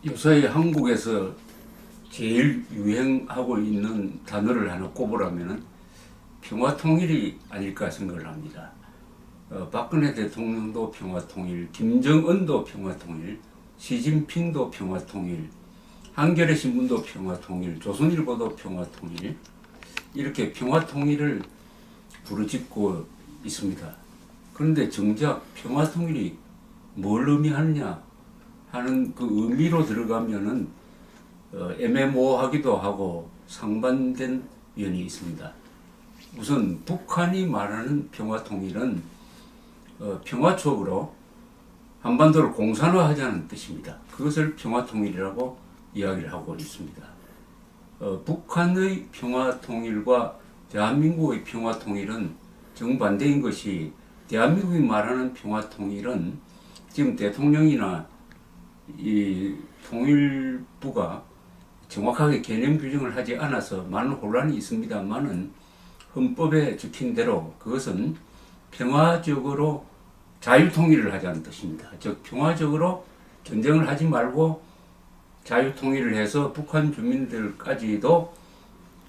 요새 한국에서 제일 유행하고 있는 단어를 하나 꼽으라면은 평화통일이 아닐까 생각을 합니다. 박근혜 대통령도 평화통일, 김정은도 평화통일, 시진핑도 평화통일, 한겨레 신문도 평화통일, 조선일보도 평화통일, 이렇게 평화통일을 부르짖고 있습니다. 그런데 정작 평화통일이 뭘 의미하느냐 하는 그 의미로 들어가면은 애매모호하기도 하고 상반된 면이 있습니다. 우선 북한이 말하는 평화통일은 평화적으로 한반도를 공산화하자는 뜻입니다. 그것을 평화통일이라고 이야기를 하고 있습니다. 북한의 평화통일과 대한민국의 평화통일은 정반대인 것이, 대한민국이 말하는 평화통일은 지금 대통령이나 이 통일부가 정확하게 개념 규정을 하지 않아서 많은 혼란이 있습니다만은 헌법에 적힌 대로 그것은 평화적으로 자유통일을 하자는 뜻입니다. 즉 평화적으로 전쟁을 하지 말고 자유통일을 해서 북한 주민들까지도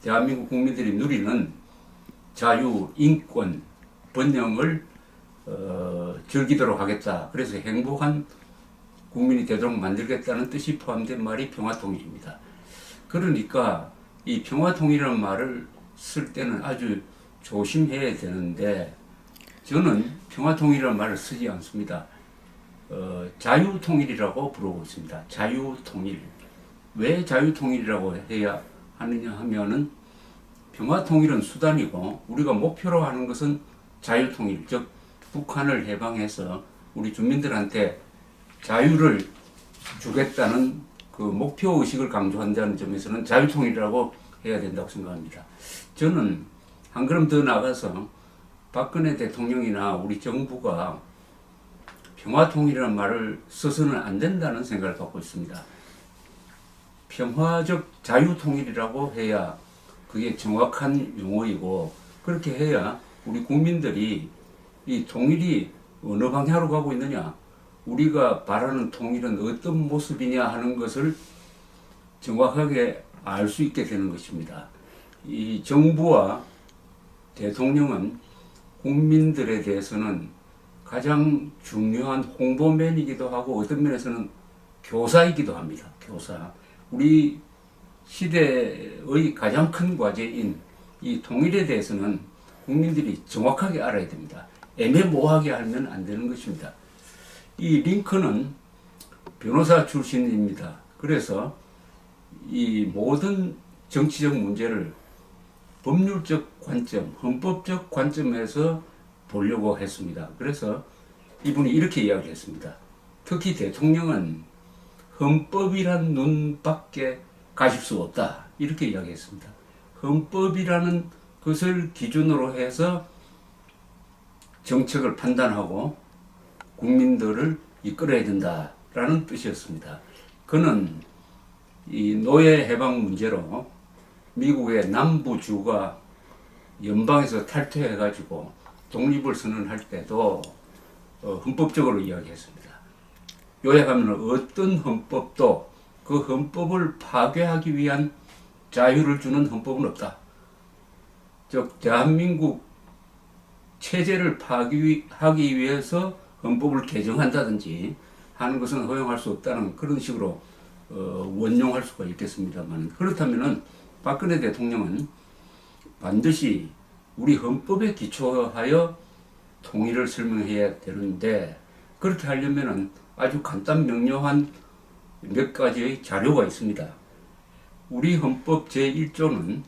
대한민국 국민들이 누리는 자유, 인권, 번영을 즐기도록 하겠다. 그래서 행복한 국민이 되도록 만들겠다는 뜻이 포함된 말이 평화통일입니다. 그러니까 이 평화통일이라는 말을 쓸 때는 아주 조심해야 되는데, 저는 평화통일이라는 말을 쓰지 않습니다. 자유통일이라고 부르고 있습니다. 자유통일. 왜 자유통일이라고 해야 하느냐 하면은 평화통일은 수단이고 우리가 목표로 하는 것은 자유통일, 즉 북한을 해방해서 우리 주민들한테 자유를 주겠다는 그 목표의식을 강조한다는 점에서는 자유통일이라고 해야 된다고 생각합니다. 저는 한 걸음 더 나가서 박근혜 대통령이나 우리 정부가 평화통일이라는 말을 써서는 안 된다는 생각을 갖고 있습니다. 평화적 자유통일이라고 해야 그게 정확한 용어이고, 그렇게 해야 우리 국민들이 이 통일이 어느 방향으로 가고 있느냐, 우리가 바라는 통일은 어떤 모습이냐 하는 것을 정확하게 알 수 있게 되는 것입니다. 이 정부와 대통령은 국민들에 대해서는 가장 중요한 홍보맨이기도 하고 어떤 면에서는 교사이기도 합니다. 교사. 우리 시대의 가장 큰 과제인 이 통일에 대해서는 국민들이 정확하게 알아야 됩니다. 애매모호하게 알면 안 되는 것입니다. 이 링컨은 변호사 출신입니다. 그래서 이 모든 정치적 문제를 법률적 관점, 헌법적 관점에서 보려고 했습니다. 그래서 이분이 이렇게 이야기했습니다. 특히 대통령은 헌법이란 눈밖에 가질 수 없다. 이렇게 이야기했습니다. 헌법이라는 것을 기준으로 해서 정책을 판단하고 국민들을 이끌어야 된다라는 뜻이었습니다. 그는 이 노예 해방 문제로 미국의 남부주가 연방에서 탈퇴해가지고 독립을 선언할 때도 헌법적으로 이야기했습니다. 요약하면 어떤 헌법도 그 헌법을 파괴하기 위한 자유를 주는 헌법은 없다. 즉 대한민국 체제를 파괴하기 위해서 헌법을 개정한다든지 하는 것은 허용할 수 없다는 그런 식으로 원용할 수가 있겠습니다만, 그렇다면은 박근혜 대통령은 반드시 우리 헌법에 기초하여 통일을 설명해야 되는데, 그렇게 하려면은 아주 간단 명료한 몇 가지의 자료가 있습니다. 우리 헌법 제1조는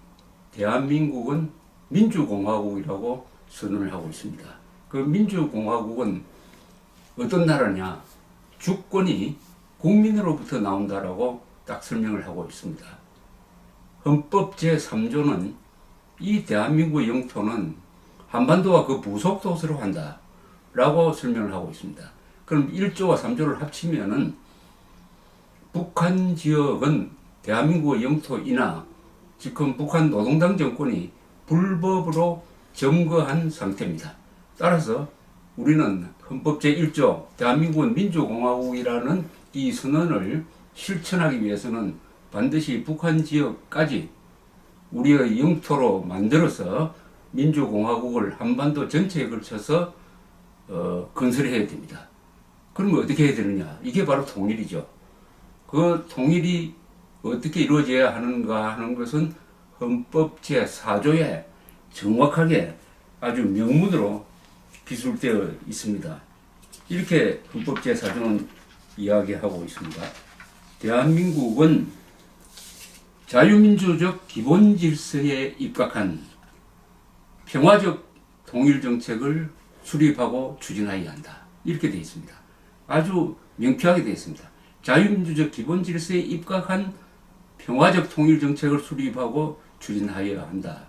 대한민국은 민주공화국이라고 선언을 하고 있습니다. 그 민주공화국은 어떤 나라냐? 주권이 국민으로부터 나온다라고 딱 설명을 하고 있습니다. 헌법 제3조는 이 대한민국의 영토는 한반도와 그 부속 도서로 한다라고 설명을 하고 있습니다. 그럼 1조와 3조를 합치면은 북한 지역은 대한민국의 영토이나 지금 북한 노동당 정권이 불법으로 점거한 상태입니다. 따라서 우리는 헌법 제1조 대한민국은 민주공화국이라는 이 선언을 실천하기 위해서는 반드시 북한 지역까지 우리의 영토로 만들어서 민주공화국을 한반도 전체에 걸쳐서 건설해야 됩니다. 그러면 어떻게 해야 되느냐? 이게 바로 통일이죠. 그 통일이 어떻게 이루어져야 하는가 하는 것은 헌법 제4조에 정확하게 아주 명문으로 기술되어 있습니다. 이렇게 헌법 제4조는 이야기하고 있습니다. 대한민국은 자유민주적 기본 질서에 입각한 평화적 통일 정책을 수립하고 추진하여야 한다. 이렇게 되어 있습니다. 아주 명쾌하게 되어 있습니다. 자유민주적 기본 질서에 입각한 평화적 통일 정책을 수립하고 추진하여야 한다.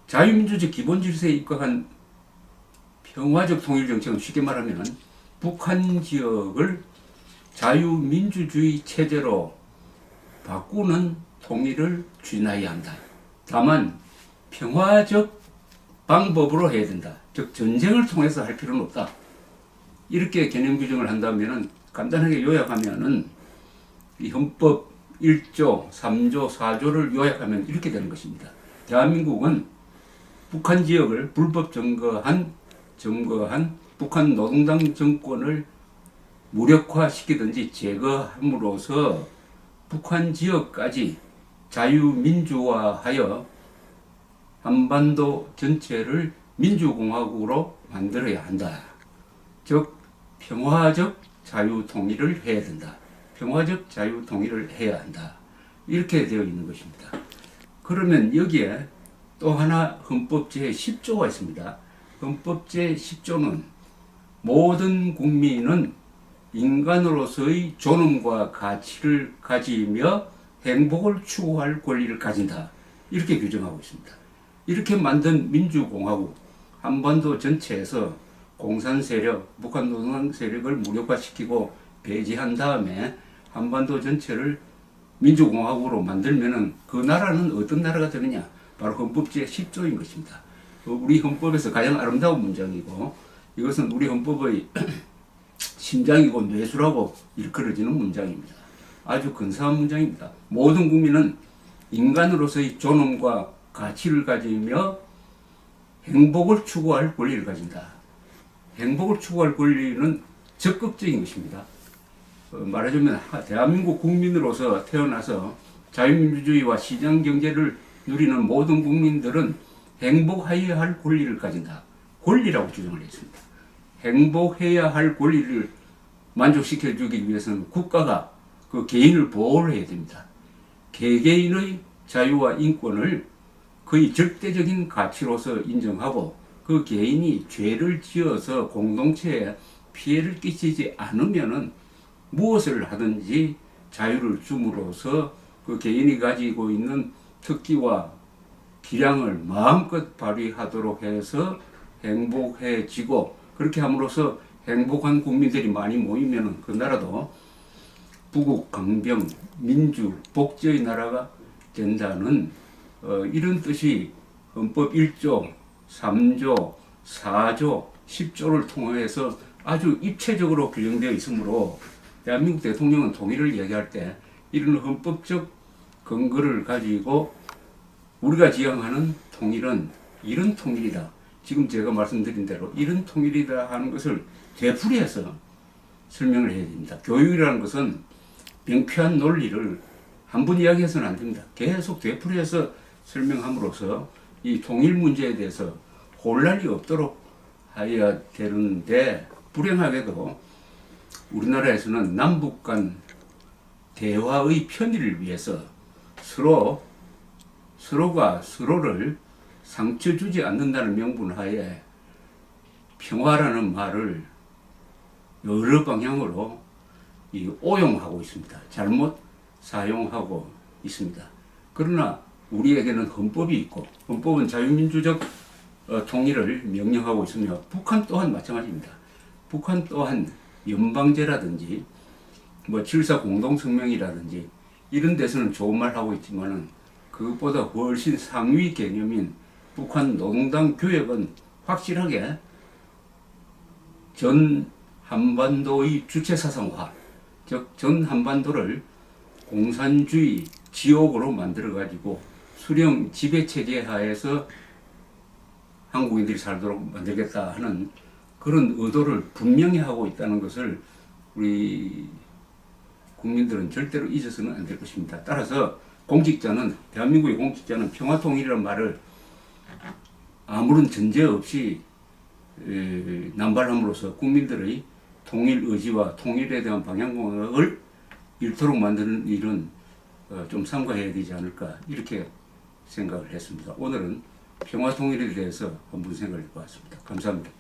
자유민주적 기본 질서에 입각한 평화적 통일 정책은 쉽게 말하면 북한 지역을 자유민주주의 체제로 바꾸는 통일을 추진해야 한다. 다만 평화적 방법으로 해야 된다. 즉 전쟁을 통해서 할 필요는 없다. 이렇게 개념 규정을 한다면 간단하게 요약하면은 이 헌법 1조, 3조, 4조를 요약하면 이렇게 되는 것입니다. 대한민국은 북한 지역을 불법 점거한 북한 노동당 정권을 무력화시키든지 제거함으로써 북한 지역까지 자유민주화하여 한반도 전체를 민주공화국으로 만들어야 한다. 즉 평화적 자유통일을 해야 된다. 평화적 자유통일을 해야 한다. 이렇게 되어 있는 것입니다. 그러면 여기에 또 하나 헌법 제10조가 있습니다. 헌법 제10조는 모든 국민은 인간으로서의 존엄과 가치를 가지며 행복을 추구할 권리를 가진다. 이렇게 규정하고 있습니다. 이렇게 만든 민주공화국, 한반도 전체에서 공산 세력, 북한 노동당 세력을 무력화시키고 배제한 다음에 한반도 전체를 민주공화국으로 만들면은 그 나라는 어떤 나라가 되느냐? 바로 헌법 제10조인 것입니다. 우리 헌법에서 가장 아름다운 문장이고 이것은 우리 헌법의 심장이고 뇌수라고 일컬어지는 문장입니다. 아주 근사한 문장입니다. 모든 국민은 인간으로서의 존엄과 가치를 가지며 행복을 추구할 권리를 가진다. 행복을 추구할 권리는 적극적인 것입니다. 말하자면 대한민국 국민으로서 태어나서 자유민주주의와 시장경제를 누리는 모든 국민들은 행복해야 할 권리를 가진다. 권리라고 규정을 했습니다. 행복해야 할 권리를 만족시켜주기 위해서는 국가가 그 개인을 보호를 해야 됩니다. 개개인의 자유와 인권을 거의 절대적인 가치로서 인정하고 그 개인이 죄를 지어서 공동체에 피해를 끼치지 않으면은 무엇을 하든지 자유를 줌으로써 그 개인이 가지고 있는 특기와 기량을 마음껏 발휘하도록 해서 행복해지고 그렇게 함으로써 행복한 국민들이 많이 모이면은 그 나라도 부국, 강병, 민주, 복지의 나라가 된다는 이런 뜻이 헌법 1조, 3조, 4조, 10조를 통해서 아주 입체적으로 규정되어 있으므로 대한민국 대통령은 통일을 얘기할 때 이런 헌법적 근거를 가지고 우리가 지향하는 통일은 이런 통일이다. 지금 제가 말씀드린 대로 이런 통일이다 하는 것을 되풀이해서 설명을 해야 됩니다. 교육이라는 것은 명쾌한 논리를 한 번 이야기해서는 안 됩니다. 계속 되풀이해서 설명함으로써 이 통일 문제에 대해서 혼란이 없도록 해야 되는데 불행하게도 우리나라에서는 남북 간 대화의 편의를 위해서 서로가 서로를 상처 주지 않는다는 명분 하에 평화라는 말을 여러 방향으로 오용하고 있습니다. 잘못 사용하고 있습니다. 그러나 우리에게는 헌법이 있고 헌법은 자유민주적 통일을 명령하고 있으며 북한 또한 마찬가지입니다. 북한 또한 연방제라든지 7.4 공동성명이라든지 이런 데서는 좋은 말 하고 있지만은 그것보다 훨씬 상위 개념인 북한 노동당 교역은 확실하게 전 한반도의 주체사상화, 즉 전 한반도를 공산주의 지옥으로 만들어 가지고 수령 지배 체제 하에서 한국인들이 살도록 만들겠다 하는 그런 의도를 분명히 하고 있다는 것을 우리 국민들은 절대로 잊어서는 안 될 것입니다. 따라서 대한민국의 공직자는 평화통일이라는 말을 아무런 전제 없이 남발함으로써 국민들의 통일 의지와 통일에 대한 방향공을 잃도록 만드는 일은 좀 삼가해야 되지 않을까 이렇게 생각을 했습니다. 오늘은 평화통일에 대해서 한번 생각해 보았습니다. 감사합니다.